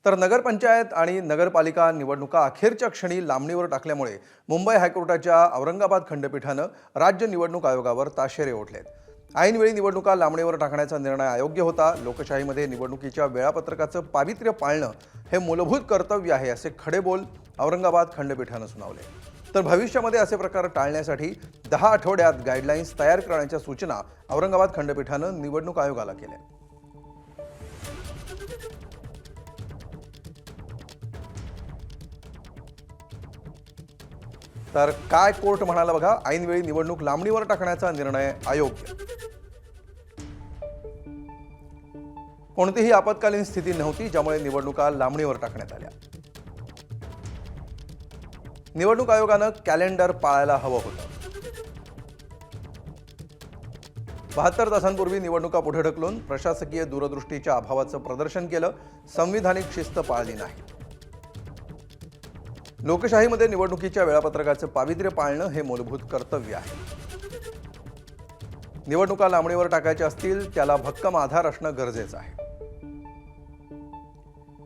तर नगरपंचायत आणि नगरपालिका निवडणुका अखेरच्या क्षणी लांबणीवर टाकल्यामुळे मुंबई हायकोर्टाच्या औरंगाबाद खंडपीठानं राज्य निवडणूक आयोगावर ताशेरे ओढलेत. ऐनवेळी निवडणुका लांबणीवर टाकण्याचा निर्णय अयोग्य होता. लोकशाहीमध्ये निवडणुकीच्या वेळापत्रकाचं पावित्र्य पाळणं हे मूलभूत कर्तव्य आहे, असे खडे बोल औरंगाबाद खंडपीठानं सुनावले. तर भविष्यामध्ये असे प्रकार टाळण्यासाठी 10 आठवड्यात गाईडलाईन्स तयार करण्याच्या सूचना औरंगाबाद खंडपीठानं निवडणूक आयोगाला केल्या. तर काय कोर्ट म्हणाला बघा, ऐनवेळी निवडणूक लांबणीवर टाकण्याचा निर्णय अयोग्य. कोणतीही आपत्कालीन स्थिती नव्हती ज्यामुळे निवडणुका लांबणीवर टाकण्यात आल्या. निवडणूक आयोगानं कॅलेंडर पाळायला हवं होतं. 72 तासांपूर्वी निवडणुका पुढे ढकलून प्रशासकीय दूरदृष्टीच्या अभावाचं प्रदर्शन केलं. संविधानिक शिस्त पाळली नाही. लोकशाहीमध्ये निवडणुकीच्या वेळापत्रकाचं पावित्र्य पाळणं हे मूलभूत कर्तव्य आहे. निवडणुका लांबणीवर टाकायच्या असतील त्याला भक्कम आधार असणं गरजेचं आहे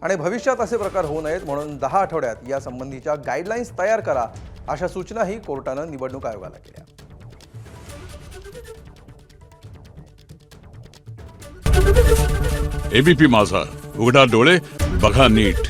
आणि भविष्यात असे प्रकार होऊ नयेत म्हणून 10 आठवड्यात या संबंधीच्या गाईडलाईन्स तयार करा, अशा सूचनाही कोर्टानं निवडणूक आयोगाला केल्या. एबीपी माझा, उघडा डोळे बघा नीट.